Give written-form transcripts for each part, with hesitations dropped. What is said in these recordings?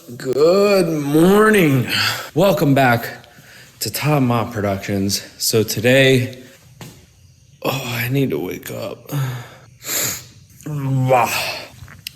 Good morning. Welcome back to Bob-omb Productions. So today, I need to wake up.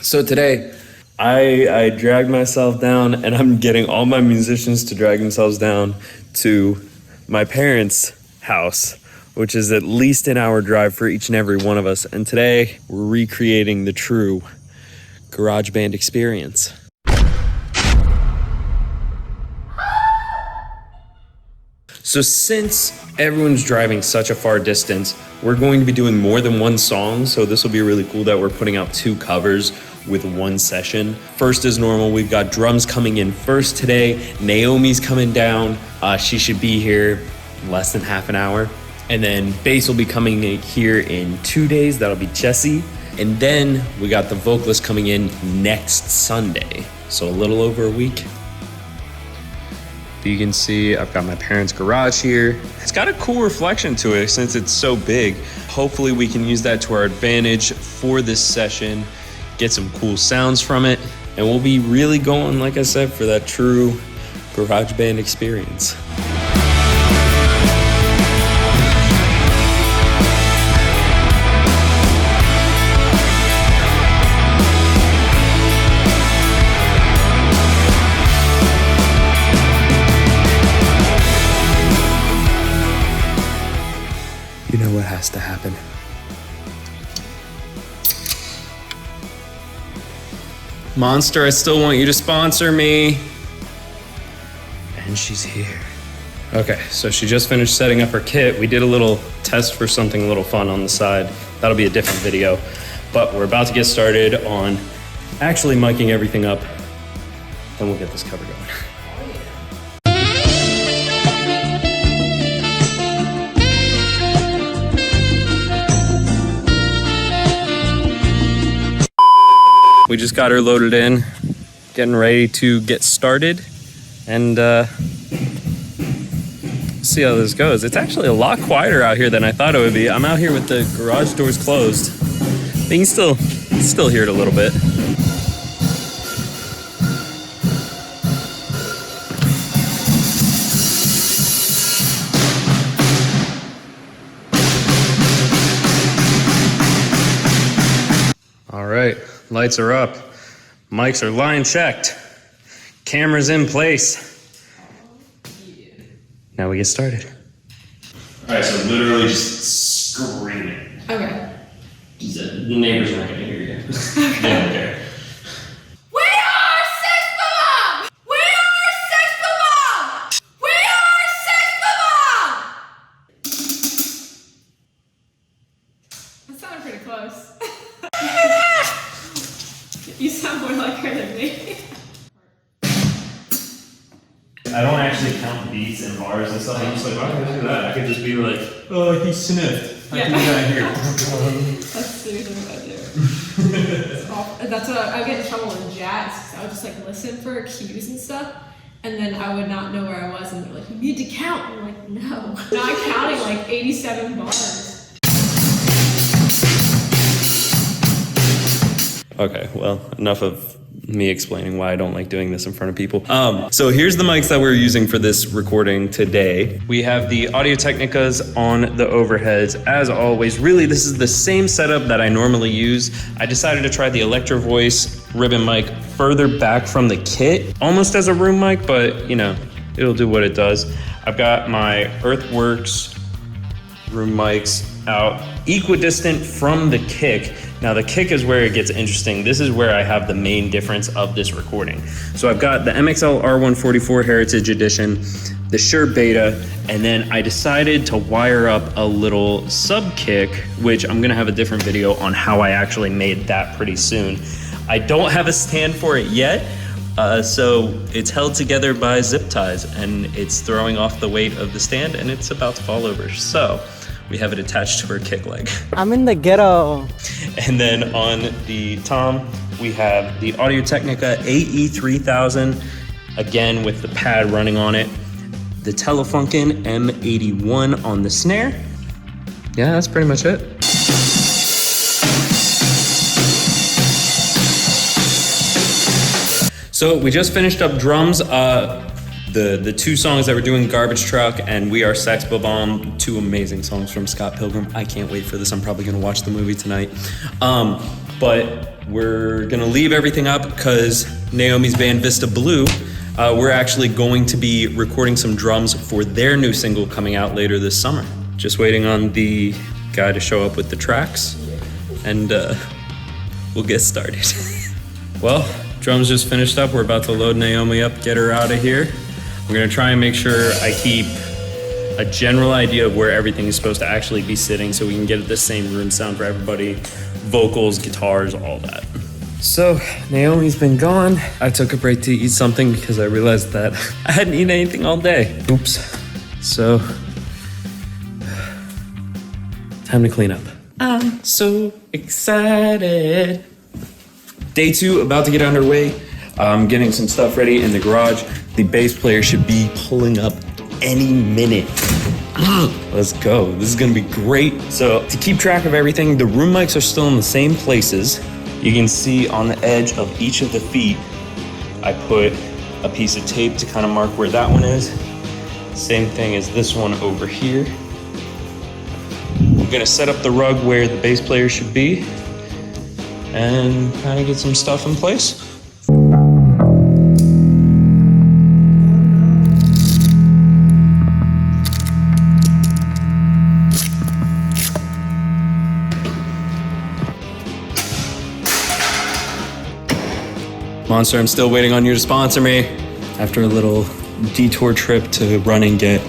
So today, I dragged myself down, and I'm getting all my musicians to drag themselves down to my parents' house, which is at least an hour drive for each and every one of us. And today, we're recreating the true garage band experience. So since everyone's driving such a far distance, we're going to be doing more than one song. So this will be really cool that we're putting out 2 covers with one session. First, as normal, we've got drums coming in first today. Naomi's coming down. She should be here in less than half an hour. And then bass will be coming in here in 2 days. That'll be Jesse. And then we got the vocalist coming in next Sunday. So a little over a week. You can see I've got my parents' garage here. It's got a cool reflection to it since it's so big. Hopefully we can use that to our advantage for this session, get some cool sounds from it, and we'll be really going, like I said, for that true garage band experience. You know what has to happen. Monster, I still want you to sponsor me. And she's here. Okay, so she just finished setting up her kit. We did a little test for something a little fun on the side. That'll be a different video. But we're about to get started on actually miking everything up. Then we'll get this cover going. We just got her loaded in, getting ready to get started, and see how this goes. It's actually a lot quieter out here than I thought it would be. I'm out here with the garage doors closed. But you can still hear it a little bit. All right. Lights are up, mics are line checked, cameras in place. Now we get started. All right, so literally just screaming. Okay. The neighbors aren't gonna hear you. They don't care. We are Sex Bob-omb! We are Sex Bob-omb! We are Sex Bob-omb! That sounded pretty close. You sound more like her than me. I don't actually count beats and bars and stuff. I'm just like, why would I do that? I could just be like, oh, he sniffed. I can do that here. That's seriously what I do. It's awful. That's what I get in trouble in jazz, because I would just like listen for cues and stuff, and then I would not know where I was, and they're like, you need to count. And I'm like, no. Not counting like 87 bars. Okay, well, enough of me explaining why I don't like doing this in front of people. So here's the mics that we're using for this recording today. We have the Audio Technicas on the overheads. As always, really, this is the same setup that I normally use. I decided to try the Electro Voice ribbon mic further back from the kit, almost as a room mic, but you know, it'll do what it does. I've got my Earthworks room mics out equidistant from the kick. Now the kick is where it gets interesting. This is where I have the main difference of this recording. So I've got the MXL R144 Heritage Edition, the Shure Beta, and then I decided to wire up a little sub kick, which I'm gonna have a different video on how I actually made that pretty soon. I don't have a stand for it yet, so it's held together by zip ties, and it's throwing off the weight of the stand, and it's about to fall over. So we have it attached to her kick leg. I'm in the ghetto. And then on the tom, we have the Audio Technica AE3000, again with the pad running on it. The Telefunken M81 on the snare. Yeah, that's pretty much it. So So we just finished up drums. The two songs that we're doing, Garbage Truck and We Are Sex, Bob-omb, two amazing songs from Scott Pilgrim. I can't wait for this. I'm probably gonna watch the movie tonight. But we're gonna leave everything up because Naomi's band Vista Blue, we're actually going to be recording some drums for their new single coming out later this summer. Just waiting on the guy to show up with the tracks and we'll get started. Well, drums just finished up. We're about to load Naomi up, get her out of here. We're gonna try and make sure I keep a general idea of where everything is supposed to actually be sitting so we can get the same room sound for everybody, vocals, guitars, all that. So, Naomi's been gone. I took a break to eat something because I realized that I hadn't eaten anything all day. Oops. So, time to clean up. I'm so excited. Day 2 about to get underway. I'm getting some stuff ready in the garage. The bass player should be pulling up any minute. Let's go. This is gonna be great. So to keep track of everything, the room mics are still in the same places. You can see on the edge of each of the feet, I put a piece of tape to kind of mark where that one is. Same thing as this one over here. I'm gonna set up the rug where the bass player should be and kind of get some stuff in place. Monster, I'm still waiting on you to sponsor me. After a little detour trip to run and get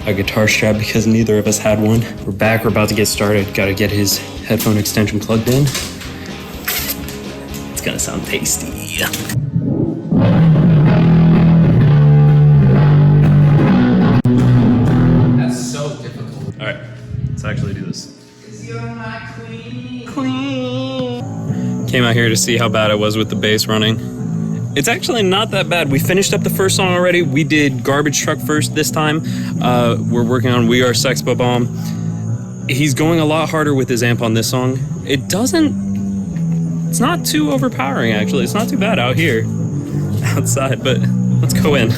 a guitar strap because neither of us had one. We're back, we're about to get started. Gotta get his headphone extension plugged in. It's gonna sound tasty. That's so difficult. All right, let's actually do this. 'Cause you're my queen. Came out here to see how bad it was with the bass running. It's actually not that bad. We finished up the first song already. We did Garbage Truck first this time. We're working on We Are Sex, Bob-omb. He's going a lot harder with his amp on this song. It's not too overpowering actually. It's not too bad out here, outside, but let's go in.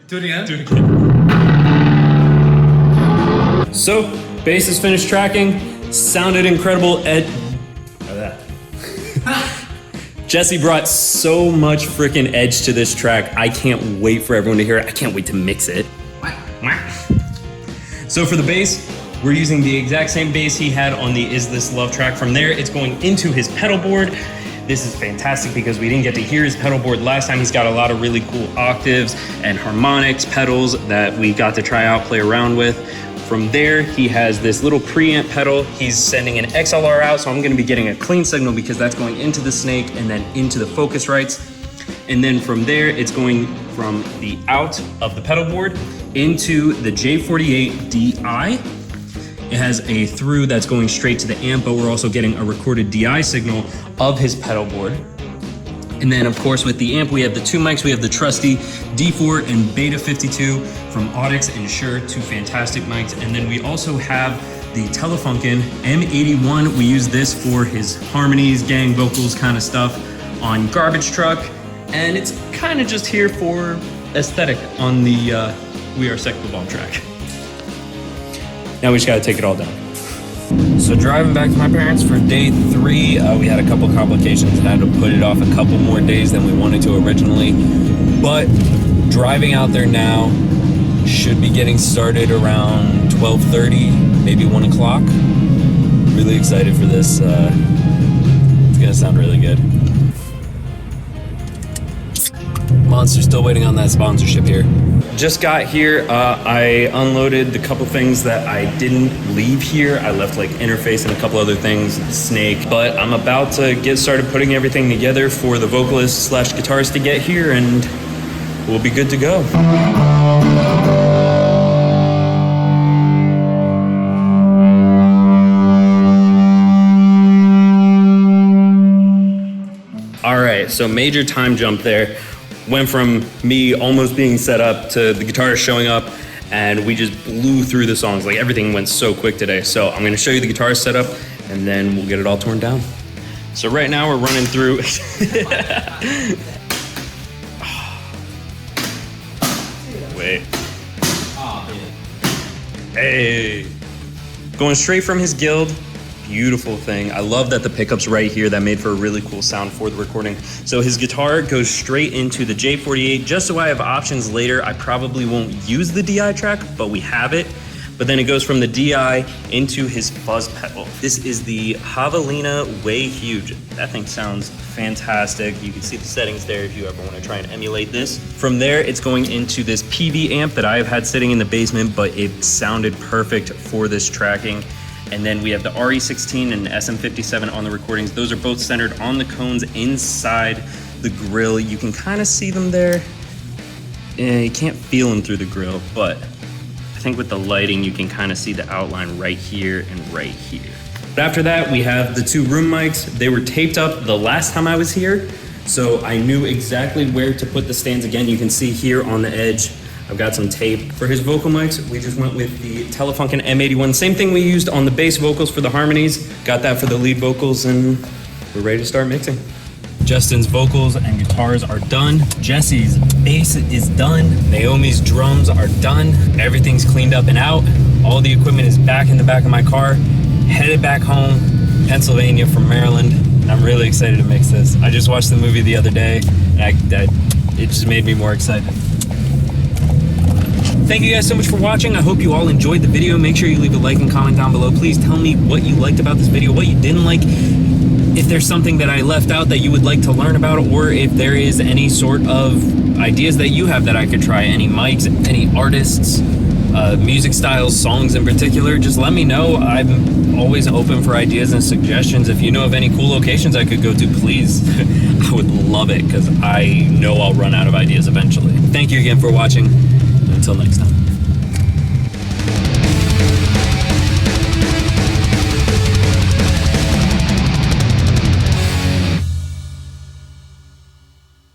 Do it again? Do it again. So, bass is finished tracking. Sounded incredible. Jesse brought so much freaking edge to this track. I can't wait for everyone to hear it. I can't wait to mix it. So for the bass, we're using the exact same bass he had on the Is This Love track. From there, it's going into his pedal board. This is fantastic because we didn't get to hear his pedal board last time. He's got a lot of really cool octaves and harmonics, pedals that we got to try out, play around with. From there, he has this little preamp pedal. He's sending an XLR out, so I'm gonna be getting a clean signal because that's going into the snake and then into the Focusrites. And then from there, it's going from the out of the pedal board into the J48 DI. It has a through that's going straight to the amp, but we're also getting a recorded DI signal of his pedal board. And then of course with the amp, we have the two mics. We have the trusty D4 and Beta 52 from Audix and Shure, two fantastic mics. And then we also have the Telefunken M81. We use this for his harmonies, gang vocals kind of stuff on Garbage Truck. And it's kind of just here for aesthetic on the We Are Sex, Bob-omb track. Now we just gotta take it all down. So driving back to my parents for day 3, we had a couple complications and had to put it off a couple more days than we wanted to originally. But driving out there now, should be getting started around 12:30, maybe 1 o'clock. Really excited for this. It's gonna sound really good. Monster still waiting on that sponsorship here. Just got here. I unloaded the couple things that I didn't leave here. I left like interface and a couple other things, snake. But I'm about to get started putting everything together for the vocalist / guitarist to get here, and we'll be good to go. All right, right, so major time jump there. Went from me almost being set up to the guitarist showing up, and we just blew through the songs. Like, everything went so quick today. So I'm gonna show you the guitar setup, and then we'll get it all torn down. So right now we're running through. Wait. Hey. Going straight from his guild. Beautiful thing. I love that the pickup's right here. That made for a really cool sound for the recording. So his guitar goes straight into the J48, just so I have options later. I probably won't use the DI track, but we have it. But then it goes from the DI into his fuzz pedal. This is the Javelina Way Huge. That thing sounds fantastic. You can see the settings there if you ever want to try and emulate this. From there, it's going into this PV amp that I have had sitting in the basement, but it sounded perfect for this tracking. And then we have the RE16 and SM57 on the recordings. Those are both centered on the cones inside the grill. You can kind of see them there. You can't feel them through the grill, but I think with the lighting, you can kind of see the outline right here and right here. But after that, we have the two room mics. They were taped up the last time I was here, so I knew exactly where to put the stands. Again, you can see here on the edge, I've got some tape. For his vocal mics, we just went with the Telefunken M81. Same thing we used on the bass vocals for the harmonies. Got that for the lead vocals, and we're ready to start mixing. Justin's vocals and guitars are done. Jesse's bass is done. Naomi's drums are done. Everything's cleaned up and out. All the equipment is back in the back of my car. Headed back home, Pennsylvania from Maryland. I'm really excited to mix this. I just watched the movie the other day, and it just made me more excited. Thank you guys so much for watching. I hope you all enjoyed the video. Make sure you leave a like and comment down below. Please tell me what you liked about this video, what you didn't like, if there's something that I left out that you would like to learn about, or if there is any sort of ideas that you have that I could try, any mics, any artists, music styles, songs in particular, just let me know. I'm always open for ideas and suggestions. If you know of any cool locations I could go to, please. I would love it, because I know I'll run out of ideas eventually. Thank you again for watching. Until next time.